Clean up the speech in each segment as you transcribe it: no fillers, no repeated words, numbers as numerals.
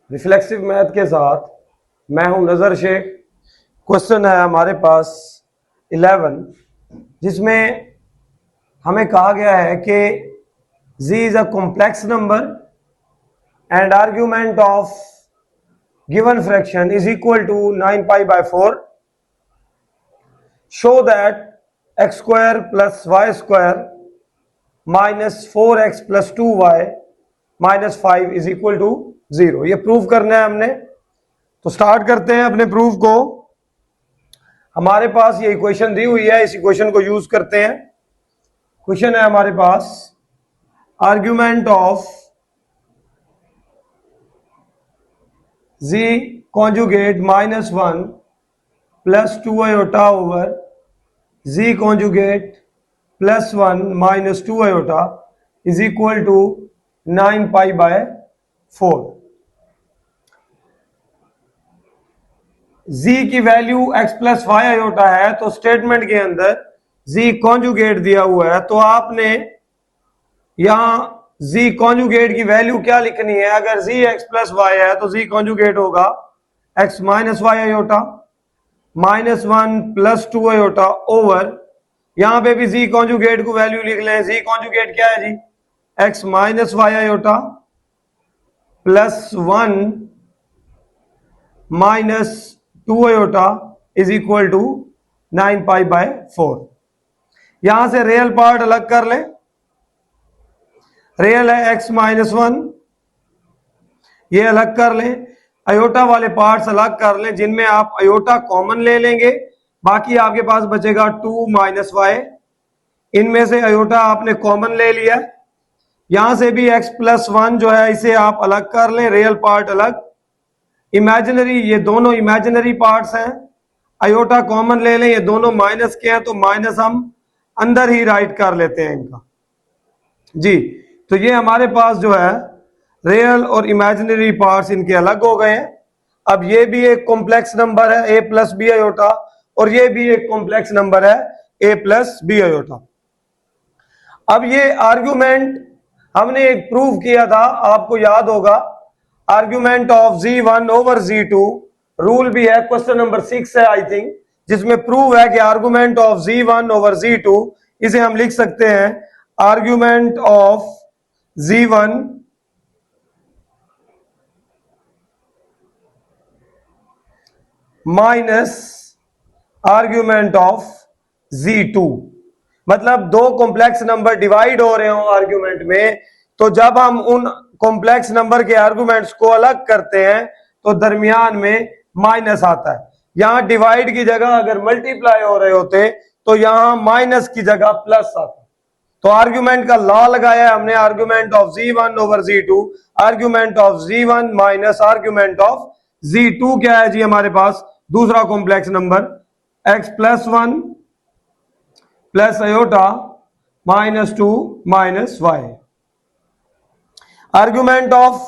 Reflexive math के साथ मैं हूं नजर शेख। क्वेश्चन है हमारे पास 11, जिसमें हमें कहा गया है कि z is a complex number and argument of given fraction is equal to 9 pi by 4। Show that x square plus y square minus 4x plus 2y minus 5 is equal to 0। ये prove करना है हमने, तो start करते हैं अपने proof को। हमारे पास ये इक्वेशन दी हुई है, इस इक्वेशन को यूज करते हैं। क्वेश्चन है हमारे पास argument of z conjugate minus 1 plus 2 iota over z conjugate plus 1 minus 2 iota is equal to 9 pi by 4। z की value x plus y iota है, तो स्टेटमेंट के अंदर z कॉन्जुगेट दिया हुआ है, तो आपने यहां z कॉन्जुगेट की वैल्यू क्या लिखनी है। अगर z x प्लस वाई है तो z कॉन्जुगेट होगा x minus y iota minus 1 plus 2 iota over, यहां पे भी z कॉन्जुगेट को वैल्यू लिख लें। z कॉन्जुगेट क्या है जी, x minus y iota plus 1 minus 2 iota is equal to 9 pi by 4। यहां से रियल पार्ट अलग कर लें। रियल है x माइनस 1, ये अलग कर लें। अयोटा वाले पार्ट्स अलग कर लें, जिनमें आप अयोटा कॉमन ले लेंगे, बाकी आपके पास बचेगा 2 माइनस वाई। इनमें से अयोटा आपने कॉमन ले लिया। यहां से भी x प्लस 1 जो है इसे आप अलग कर लें, रियल पार्ट अलग। इमेजिनरी, ये दोनों इमेजिनरी पार्ट्स हैं। अयोटा कॉमन ले लें, ये दोनों माइनस के हैं, तो माइनस हम अंदर ही राइट कर लेते हैं इनका जी। तो ये हमारे पास जो है रियल और इमेजिनरी पार्ट्स इनके अलग हो गए हैं। अब ये भी एक कॉम्प्लेक्स नंबर है a प्लस बी आयोटा, और ये भी एक कॉम्प्लेक्स नंबर है a प्लस बी आयोटा। अब ये आर्ग्यूमेंट हमने एक प्रूव किया था, आपको याद होगा, argument of z1 over z2। Rule भी है, क्वेश्चन नंबर 6 है आई थिंक, जिसमें प्रूव है कि argument of z1 over z2, इसे हम लिख सकते हैं argument of z1 minus argument of z2। मतलब दो कॉम्प्लेक्स नंबर डिवाइड हो रहे हो आर्ग्यूमेंट में, तो जब हम उन कॉम्प्लेक्स नंबर के आर्गुमेंट्स को अलग करते हैं तो दरमियान में माइनस आता है। यहां डिवाइड की जगह अगर मल्टीप्लाई हो रहे होते तो यहां माइनस की जगह प्लस आता। तो आर्ग्यूमेंट का लॉ लगाया हमने, argument of z1 over z2, argument of z1 minus argument of z2 क्या है जी हमारे पास, दूसरा complex number x plus 1 plus iota minus 2 minus y. Argument of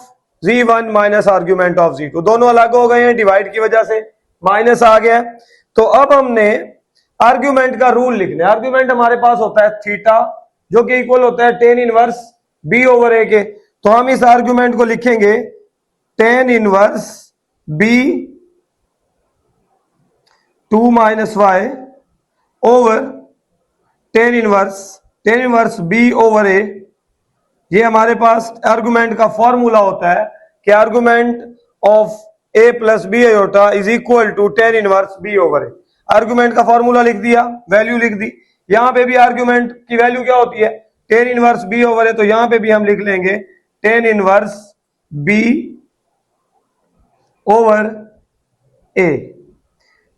z1 minus argument of z2 दोनों अलग हो गए हैं, डिवाइड की वजह से माइनस आ गया। तो अब हमने आर्ग्यूमेंट का रूल लिखना है। आर्ग्यूमेंट हमारे पास होता है थीटा, जो कि इक्वल होता है tan inverse b over a के। तो हम इस आर्ग्यूमेंट को लिखेंगे tan inverse b 2 minus y over tan inverse b over a। ये हमारे पास आर्गुमेंट का फॉर्मूला होता है कि argument of a plus b iota is equal to tan inverse b over a। Argument का फॉर्मूला लिख दिया, वैल्यू लिख दी। यहां पे भी आर्गुमेंट की वैल्यू क्या होती है, tan inverse b over a, तो यहां पे भी हम लिख लेंगे tan inverse b over a।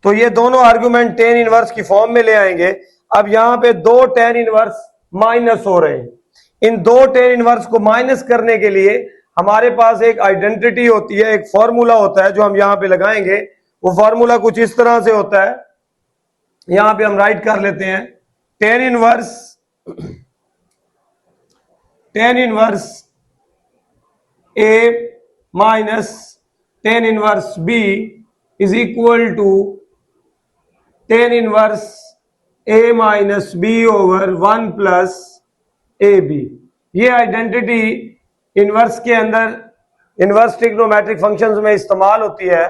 तो ये दोनों आर्गुमेंट tan इनवर्स की फॉर्म में ले आएंगे। अब यहां पे दो tan इनवर्स माइनस हो रहे हैं। इन दो tan इनवर्स को माइनस करने के लिए हमारे पास एक आइडेंटिटी होती है, एक फॉर्मूला होता है जो हम यहां पे लगाएंगे। वो फॉर्मूला कुछ इस तरह से होता है, यहां पे हम राइट कर लेते हैं tan inverse a minus tan inverse b is equal to tan inverse a minus b over 1 plus A b. ये आइडेंटिटी इनवर्स के अंदर इनवर्स ट्रिग्नोमेट्रिक फंक्शंस में इस्तेमाल होती है,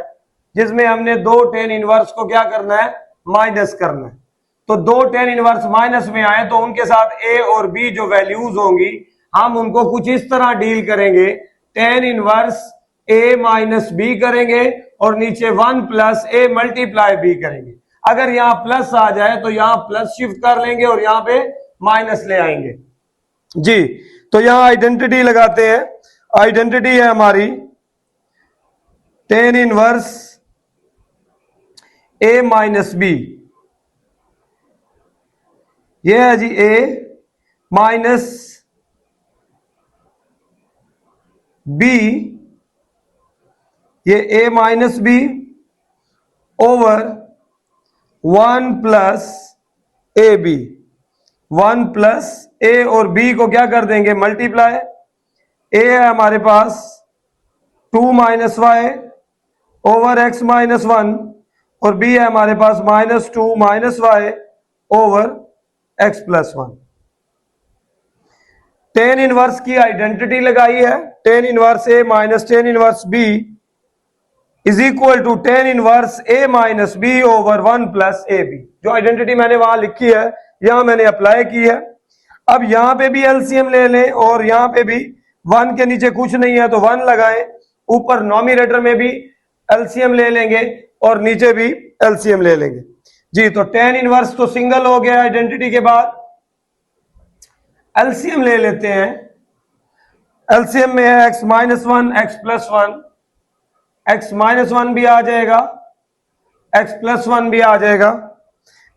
जिसमें हमने दो टेन इनवर्स को क्या करना है, माइनस करना है। तो दो टेन इनवर्स माइनस में आए तो उनके साथ ए और बी जो वैल्यूज होंगी हम उनको कुछ इस तरह डील करेंगे, टेन इनवर्स ए माइनस बी करेंगे और नीचे 1 प्लस ए मल्टीप्लाई बी करेंगे। अगर यहां प्लस आ जाए तो यहां प्लस शिफ्ट कर लेंगे और यहां पे माइनस ले आएंगे जी। तो यहां आइडेंटिटी लगाते हैं, आइडेंटिटी है हमारी टेन इनवर्स ए माइनस बी, ये है जी ए माइनस बी, ये A minus B over 1 plus A B, 1 plus A और बी को क्या कर देंगे, मल्टीप्लाई। ए है हमारे पास 2 minus y over x minus 1 और बी है हमारे पास -2 minus y over x plus 1। Tan inverse की आइडेंटिटी लगाई है, tan inverse A minus tan inverse b is equal to tan inverse A minus B over 1 plus A b. जो identity मैंने वहां लिखी है यहां मैंने अप्लाई की है। अब यहां पे भी एलसीएम ले लें और यहां पे भी 1 के नीचे कुछ नहीं है तो 1 लगाएं, ऊपर नॉमिनेटर में भी एलसीएम ले लेंगे और नीचे भी एलसीएम ले लेंगे जी। तो टेन इनवर्स तो सिंगल हो गया आइडेंटिटी के बाद, एलसीएम ले लेते हैं। एलसीएम में है x minus 1 x plus 1, x minus 1 भी आ जाएगा, एक्स प्लस 1 भी आ जाएगा।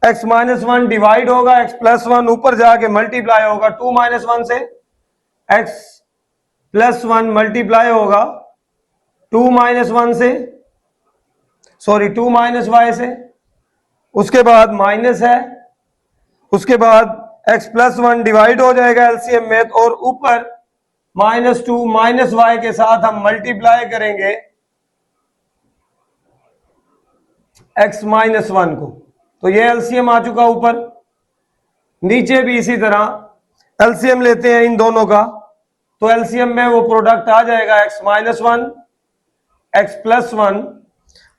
एक्स माइनस 1 डिवाइड होगा, एक्स प्लस 1 ऊपर जाके मल्टीप्लाई होगा 2 माइनस 1 से, एक्स प्लस 1 मल्टीप्लाई होगा 2 माइनस 1 से, सॉरी 2 माइनस वाई से, उसके बाद माइनस है, उसके बाद x प्लस 1 डिवाइड हो जाएगा एलसीएम में और ऊपर -2 माइनस वाई के साथ हम मल्टीप्लाई करेंगे x माइनस 1 को। तो ये एलसीएम आ चुका ऊपर, नीचे भी इसी तरह एलसीएम लेते हैं इन दोनों का, तो एलसीएम में वो प्रोडक्ट आ जाएगा x माइनस 1 x प्लस 1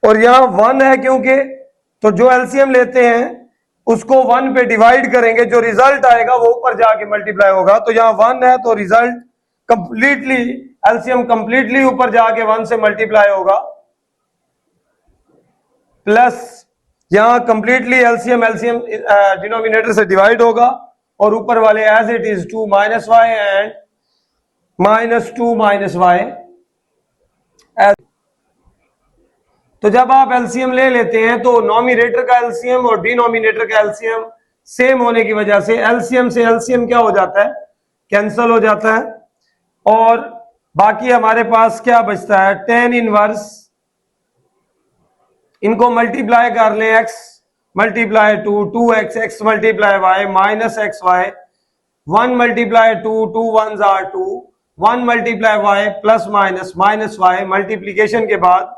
और यहां 1 है क्योंकि, तो जो एलसीएम लेते हैं उसको 1 पे डिवाइड करेंगे, जो रिजल्ट आएगा वो ऊपर जाके मल्टीप्लाई होगा। तो यहां 1 है तो रिजल्ट कंप्लीटली एलसीएम कंप्लीटली ऊपर जाके 1 से मल्टीप्लाई होगा, प्लस यहां कंप्लीटली एलसीएम डिनोमिनेटर से डिवाइड होगा और ऊपर वाले as it is 2 minus y and -2 minus y. तो जब आप एलसीएम ले लेते हैं तो नॉमिनेटर का एलसीएम और डिनोमिनेटर का एलसीएम सेम होने की वजह से एलसीएम से एलसीएम क्या हो जाता है, कैंसल हो जाता है और बाकी हमारे पास क्या बचता है, टेन इनवर्स, इनको मल्टीप्लाई कर लें, x multiply 2x, x multiply y minus x y, 1 multiply 2 1s are 2, 1 multiply y plus minus minus y, multiplication के बाद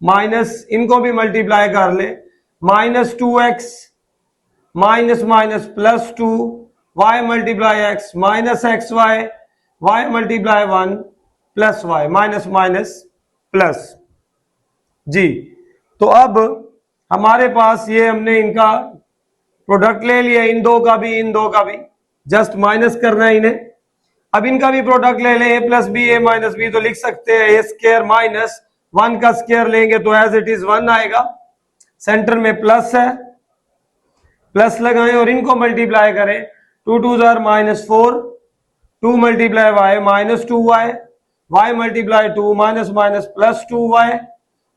माइनस, इनको भी मल्टीप्लाई कर ले, -2x minus minus plus 2 y multiply x minus x y, y multiply 1 plus y, minus minus plus जी। तो अब हमारे पास ये हमने इनका प्रोडक्ट ले लिया, इन दो का भी इन दो का भी, जस्ट माइनस करना है इन्हें। अब इनका भी प्रोडक्ट ले लें, a plus b a minus b, तो लिख सकते हैं ए स्क्वायर माइनस 1 का स्क्वायर लेंगे तो एज इट इज 1 आएगा, सेंटर में प्लस है, प्लस लगाएं और इनको मल्टीप्लाई करें, 2 2s are -4, 2 multiply y -2y, y multiply 2 minus minus plus 2y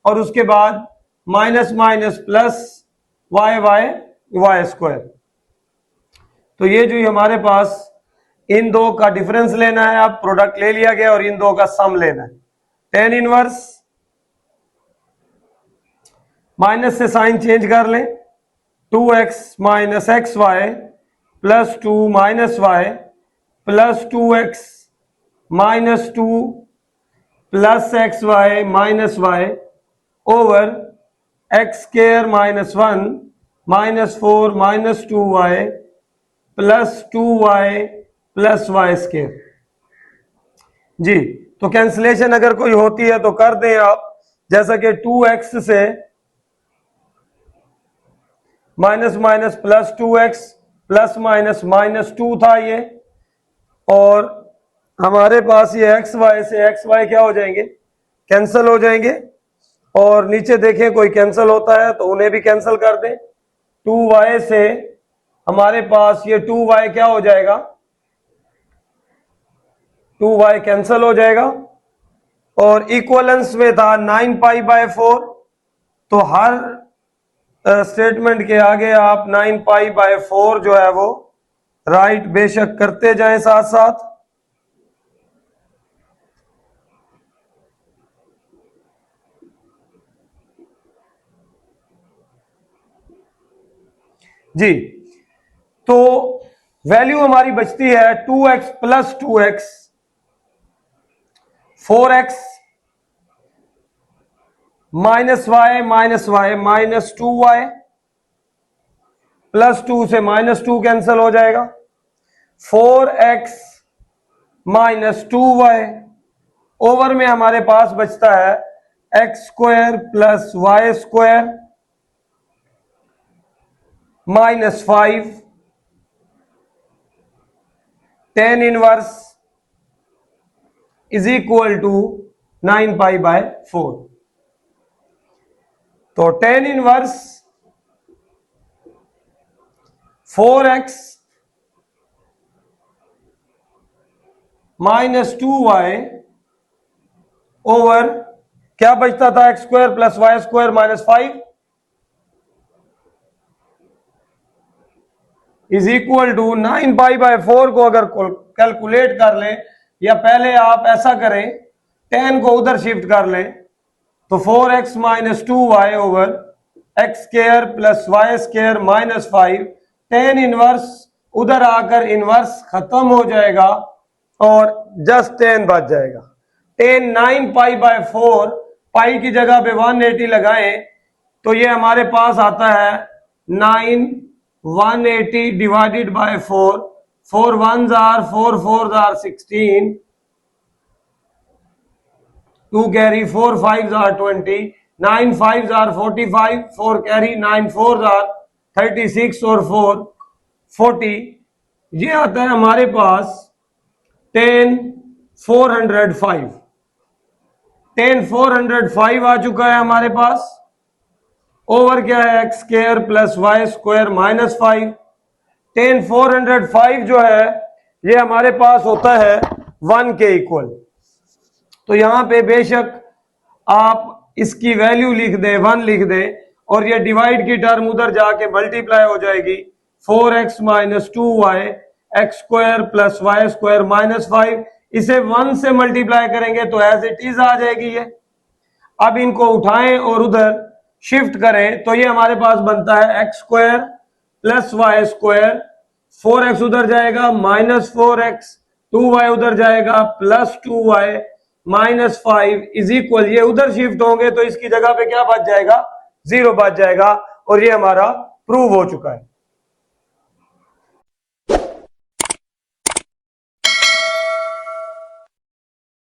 और उसके बाद minus minus plus y y y square. तो ये जो हमारे पास इन दो का डिफरेंस लेना है, अब प्रोडक्ट ले लिया गया और इन दो का सम लेना है। टेन इनवर्स, माइनस से साइन चेंज कर लें, 2x minus x y plus 2 minus y plus 2x minus 2 plus x y minus y over x square minus 1 -4 minus 2y plus 2y plus y square जी। तो cancellation अगर कोई होती है तो कर दें आप, जैसा कि 2x से minus minus plus 2x plus minus minus 2 था ये, और हमारे पास ये एक्स वाई से एक्स वाई क्या हो जाएंगे, कैंसिल हो जाएंगे। और नीचे देखें कोई कैंसिल होता है तो उन्हें भी कैंसिल कर दें। 2y से हमारे पास ये 2y क्या हो जाएगा, 2y कैंसिल हो जाएगा। और इक्वलेंस में था 9π/4, तो हर स्टेटमेंट के आगे आप 9π/4 जो है वो राइट बेशक करते जाएं साथ साथ। जी, तो वैल्यू हमारी बचती है 2x plus 2x, 4x minus y minus 2y, plus 2 से माइनस 2 कैंसिल हो जाएगा, 4x माइनस 2y, ओवर में हमारे पास बचता है x square plus y square minus 5, tan inverse is equal to 9π/4। तो tan inverse 4x minus 2y over क्या बचता था, x square plus y square minus 5 is equal to 9π/4 को अगर कैलकुलेट कर लें, या पहले आप ऐसा करें, tan को उधर शिफ्ट कर लें, तो 4x minus 2y over x square plus y square minus 5, tan inverse उधर आकर इनवर्स खत्म हो जाएगा और जस्ट tan बच जाएगा। tan 9π/4, पाई की जगह पे 180 लगाएं तो ये हमारे पास आता है 9 180 divided by 4, 4 1s are 4 4s are 16, 2 carry 4 5s are 20, 9 5s are 45, 4 carry 9 4s are 36 और 4 40, ये आता है हमारे पास 10 405, 10 405 आ चुका है हमारे पास। ओवर क्या है, x square plus y square minus 5, 10 405 जो है ये हमारे पास होता है 1 के इक्वल। तो यहां पे बेशक आप इसकी वैल्यू लिख दें, 1 लिख दें, और ये डिवाइड की टर्म उधर जाके मल्टीप्लाई हो जाएगी, 4x minus 2y x square plus y square minus 5, इसे 1 से मल्टीप्लाई करेंगे तो एज इट इज आ जाएगी ये। अब इनको उठाएं और उधर शिफ्ट करें तो ये हमारे पास बनता है x square plus y square, 4x उधर जाएगा माइनस 4x, 2y उधर जाएगा plus 2y minus 5 is equal, ये उधर शिफ्ट होंगे तो इसकी जगह पे क्या बच जाएगा, 0 बच जाएगा, और ये हमारा प्रूव हो चुका है।